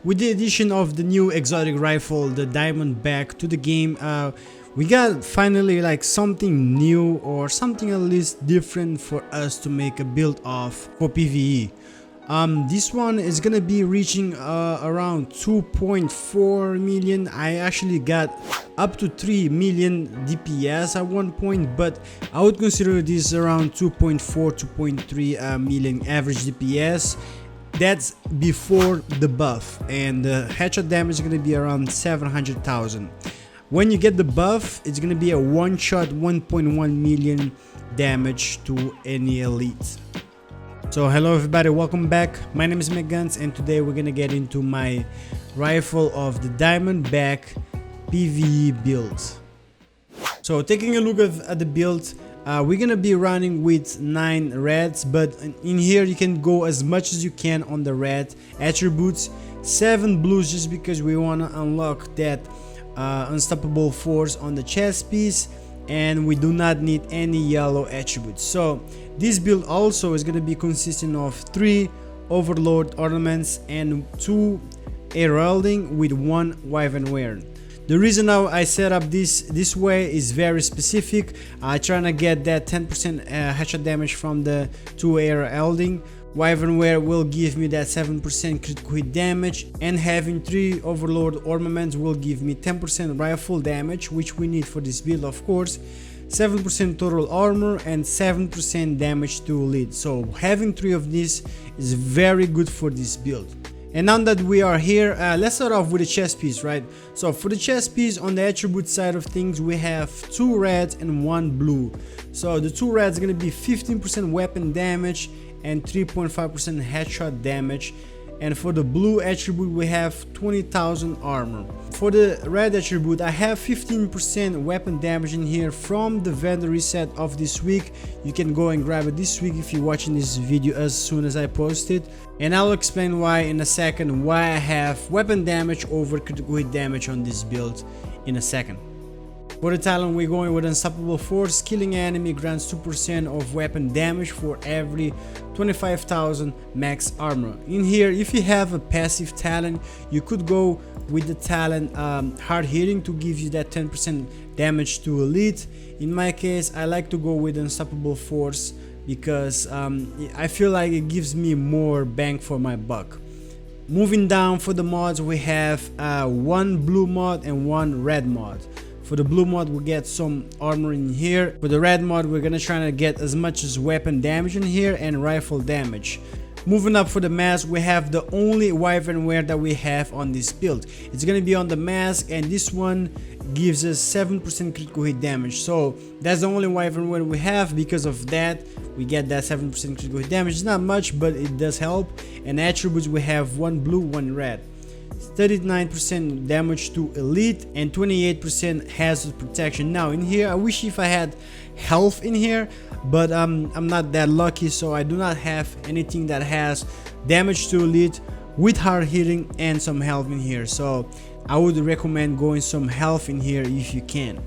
with the addition of the new exotic rifle, the Diamondback, to the game, we got finally like something new or something at least different for us to make a build of for PvE. This one is gonna be reaching around 2.4 million. I actually got up to 3 million DPS at one point, but I would consider this around 2.4 2.3 million average DPS. That's before the buff, and the headshot damage is gonna be around 700,000. When you get the buff, it's gonna be a one-shot 1.1 million damage to any elite. So hello everybody, welcome back. My name is McGuns, and today we're gonna get into my rifle of the Diamondback PvE build. So taking a look at the build, we're gonna be running with 9 reds, but in here you can go as much as you can on the red attributes, 7 blues just because we wanna unlock that unstoppable force on the chest piece, and we do not need any yellow attributes. So this build also is going to be consisting of 3 overlord ornaments and 2 heralding with 1 wyvern wear. The reason now I set up this way is very specific. I trying to get that 10% headshot damage from the 2 heralding. Wyvern wear will give me that 7% critical hit damage, and having 3 overlord ornaments will give me 10% rifle damage, which we need for this build, of course, 7% total armor and 7% damage to elite. So having 3 of these is very good for this build. And now that we are here, let's start off with the chest piece, right? So for the chest piece, on the attribute side of things, we have 2 reds and 1 blue. So the 2 reds are going to be 15% weapon damage and 3.5% headshot damage, and for the blue attribute we have 20,000 armor. For the red attribute, I have 15% weapon damage in here from the vendor reset of this week. You can go and grab it this week if you're watching this video as soon as I post it, and I'll explain why in a second, why I have weapon damage over critical hit damage on this build in a second. For the talent, we're going with unstoppable force. Killing an enemy grants 2% of weapon damage for every 25,000 max armor. In here, if you have a passive talent, you could go with the talent hard hitting to give you that 10% damage to elite. In my case, I like to go with unstoppable force because I feel like it gives me more bang for my buck. Moving down for the mods, we have 1 blue mod and 1 red mod. For the blue mod, we get some armor in here. For the red mod, we're gonna try to get as much as weapon damage in here and rifle damage. Moving up for the mask, we have the only wyvern wear that we have on this build. It's gonna be on the mask, and this one gives us 7% critical hit damage. So that's the only wyvern wear we have. Because of that, we get that 7% critical hit damage. It's not much, but it does help. And attributes, we have 1 blue, 1 red. 39% damage to elite and 28% hazard protection. Now in here, I wish if I had health in here, but I'm not that lucky, so I do not have anything that has damage to elite with hard hitting and some health in here. So I would recommend going some health in here if you can.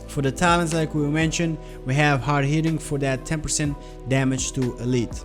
For the talents, like we mentioned, we have hard hitting for that 10% damage to elite.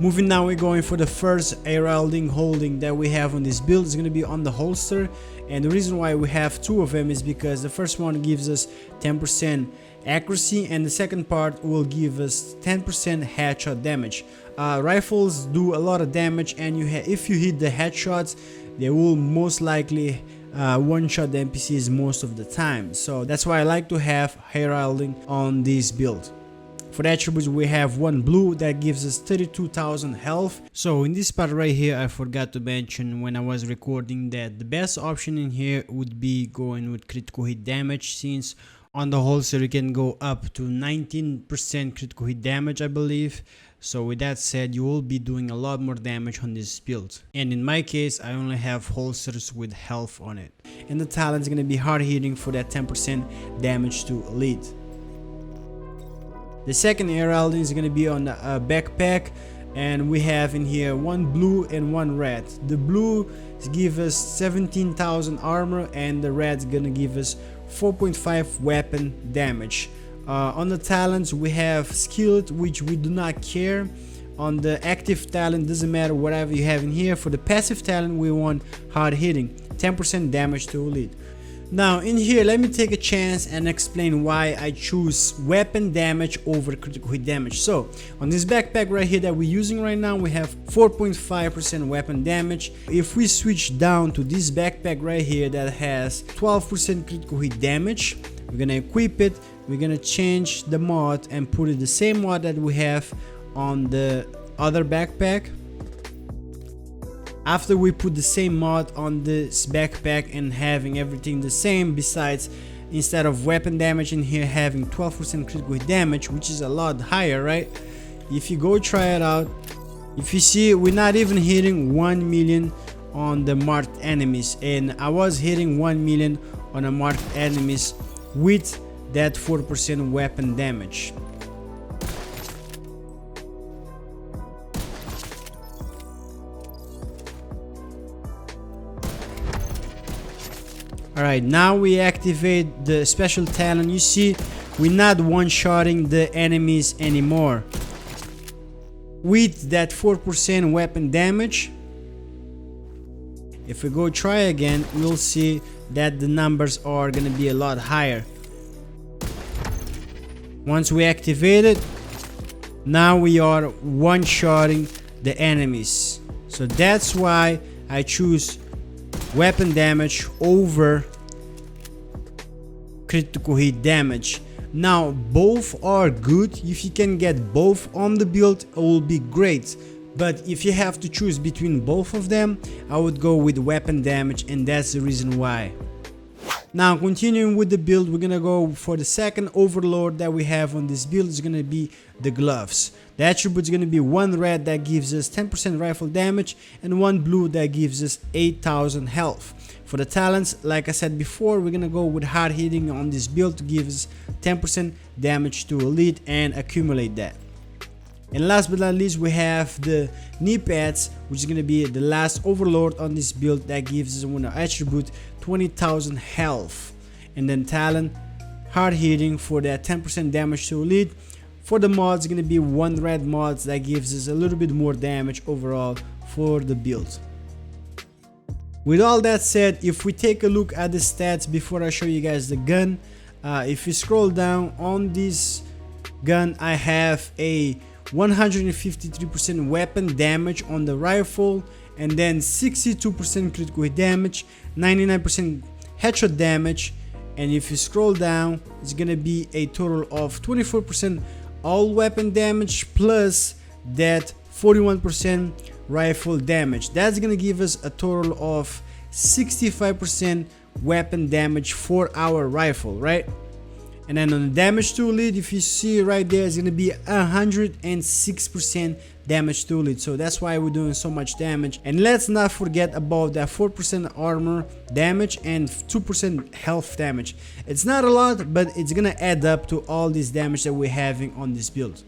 Moving now, we're going for the first heralding holding that we have on this build. Is going to be on the holster, and the reason why we have 2 of them is because the first one gives us 10% accuracy, and the second part will give us 10% headshot damage. Rifles do a lot of damage, and if you hit the headshots, they will most likely one-shot the NPCs most of the time. So that's why I like to have heralding on this build. For the attributes, we have 1 blue that gives us 32,000 health. So in this part right here, I forgot to mention when I was recording that the best option in here would be going with critical hit damage, since on the holster you can go up to 19% critical hit damage, I believe. So with that said, you will be doing a lot more damage on this build. And in my case, I only have holsters with health on it. And the talent is going to be hard hitting for that 10% damage to elite. The second heralding is going to be on the backpack, and we have in here 1 blue and 1 red. The blue give us 17,000 armor, and the red is going to give us 4.5 weapon damage. On the talents, we have skilled, which we do not care. On the active talent, doesn't matter whatever you have in here. For the passive talent, we want hard hitting, 10% damage to elite. Now in here, let me take a chance and explain why I choose weapon damage over critical hit damage. So on this backpack right here that we're using right now, we have 4.5% weapon damage. If we switch down to this backpack right here that has 12% critical hit damage, we're gonna equip it. We're gonna change the mod and put it the same mod that we have on the other backpack. After we put the same mod on this backpack and having everything the same, besides instead of weapon damage in here having 12% critical hit damage, which is a lot higher, right? If you go try it out, if you see, we're not even hitting 1 million on the marked enemies, and I was hitting 1 million on the marked enemies with that 4% weapon damage. Alright, now we activate the special talent. You see, we're not one-shotting the enemies anymore. With that 4% weapon damage, if we go try again, we'll see that the numbers are gonna be a lot higher. Once we activate it, now we are one-shotting the enemies. So that's why I choose weapon damage over critical hit damage. Now both are good. If you can get both on the build, it will be great, but if you have to choose between both of them, I would go with weapon damage, and that's the reason why. Now continuing with the build, we're gonna go for the second overlord that we have on this build. Is gonna be the gloves. The attribute is gonna be 1 red that gives us 10% rifle damage and 1 blue that gives us 8,000 health. For the talents, like I said before, we're gonna go with hard hitting on this build to give us 10% damage to elite and accumulate that. And last but not least, we have the knee pads, which is going to be the last overlord on this build that gives us one attribute 20,000 health. And then talent, hard hitting for that 10% damage to elite. For the mods, it's going to be 1 red mods that gives us a little bit more damage overall for the build. With all that said, if we take a look at the stats before I show you guys the gun, if you scroll down on this gun, I have a 153% weapon damage on the rifle, and then 62% critical hit damage, 99% headshot damage, and if you scroll down, it's gonna be a total of 24% all weapon damage plus that 41% rifle damage. That's gonna give us a total of 65% weapon damage for our rifle, right? And then on the damage to elite, if you see right there, it's gonna be 106% damage to elite. So that's why we're doing so much damage. And let's not forget about that 4% armor damage and 2% health damage. It's not a lot, but it's gonna add up to all this damage that we're having on this build.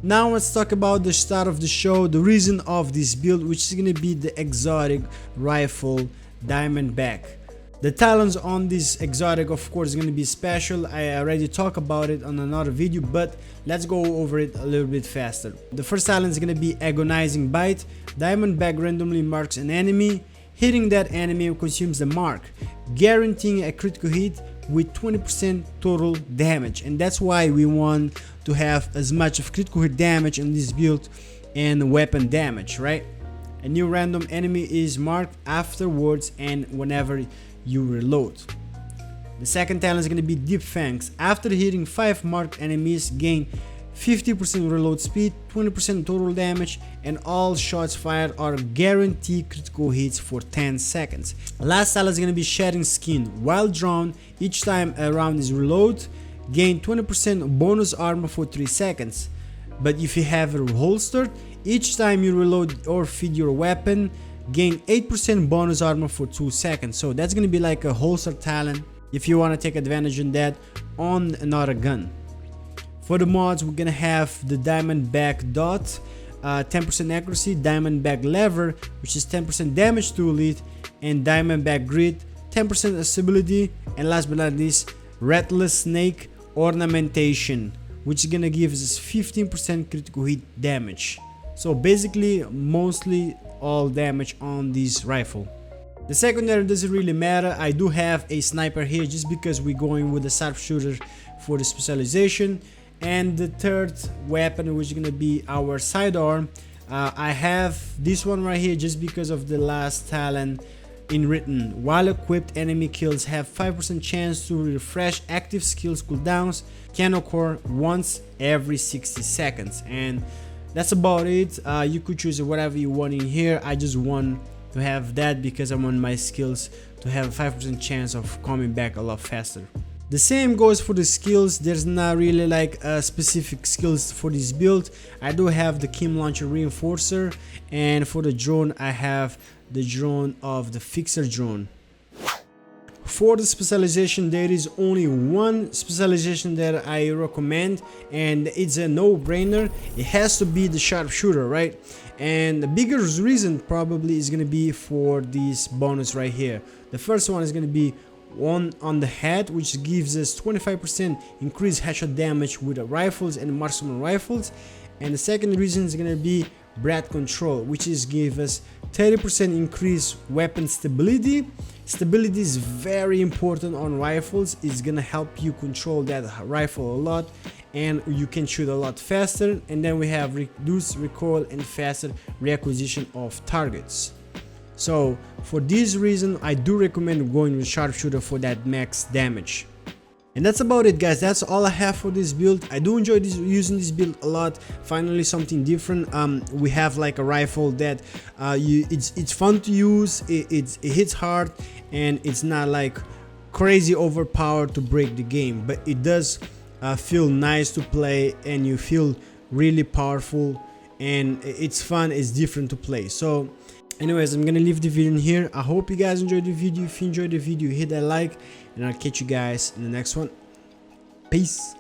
Now let's talk about the start of the show, the reason of this build, which is gonna be the exotic rifle Diamondback. The talents on this exotic, of course, is going to be special. I already talked about it on another video, but let's go over it a little bit faster. The first talent is going to be Agonizing Bite. Diamondback randomly marks an enemy. Hitting that enemy consumes the mark, guaranteeing a critical hit with 20% total damage. And that's why we want to have as much of critical hit damage in this build and weapon damage, right? A new random enemy is marked afterwards and whenever you reload. The second talent is going to be Deep Fangs. After hitting 5 marked enemies, gain 50% reload speed, 20% total damage, and all shots fired are guaranteed critical hits for 10 seconds. Last talent is going to be Shedding Skin. While drawn, each time a round is reload, gain 20% bonus armor for 3 seconds. But if you have it holstered, each time you reload or feed your weapon, gain 8% bonus armor for 2 seconds. So that's gonna be like a holster talent if you want to take advantage of that on another gun. For the mods, we're gonna have the Diamondback Dot, 10% accuracy, Diamondback Lever, which is 10% damage to elite, and Diamondback Grit, 10% stability, and last but not least, Rattless Snake Ornamentation, which is gonna give us 15% critical hit damage. So basically mostly all damage on this rifle. The secondary doesn't really matter. I do have a sniper here just because we're going with a sharpshooter for the specialization. And the third weapon, which is gonna be our sidearm, I have this one right here just because of the last talent in written. While equipped, enemy kills have 5% chance to refresh active skills cooldowns, can occur once every 60 seconds. And that's about it. You could choose whatever you want in here. I just want to have that because I want my skills to have a 5% chance of coming back a lot faster. The same goes for the skills. There's not really like specific skills for this build. I do have the Kim Launcher Reinforcer, and for the drone I have the drone of the Fixer drone. For the specialization, there is only one specialization that I recommend, and it's a no-brainer. It has to be the sharpshooter, right? And the bigger reason probably is going to be for this bonus right here. The first one is going to be one on the head, which gives us 25% increased headshot damage with the rifles and marksman rifles. And the second reason is going to be breath control, which is give us 30% increased weapon stability. Stability is very important on rifles. It's gonna help you control that rifle a lot, and you can shoot a lot faster. And then we have reduced recoil and faster reacquisition of targets. So for this reason, I do recommend going with sharpshooter for that max damage. And that's about it, guys. That's all I have for this build. I do enjoy using this build a lot. Finally something different. We have like a rifle that it's fun to use. It hits hard, and it's not like crazy overpowered to break the game, but it does feel nice to play, and you feel really powerful, and it's fun. It's different to play. So anyways, I'm gonna leave the video in here. I hope you guys enjoyed the video. If you enjoyed the video, hit that like, and I'll catch you guys in the next one. Peace.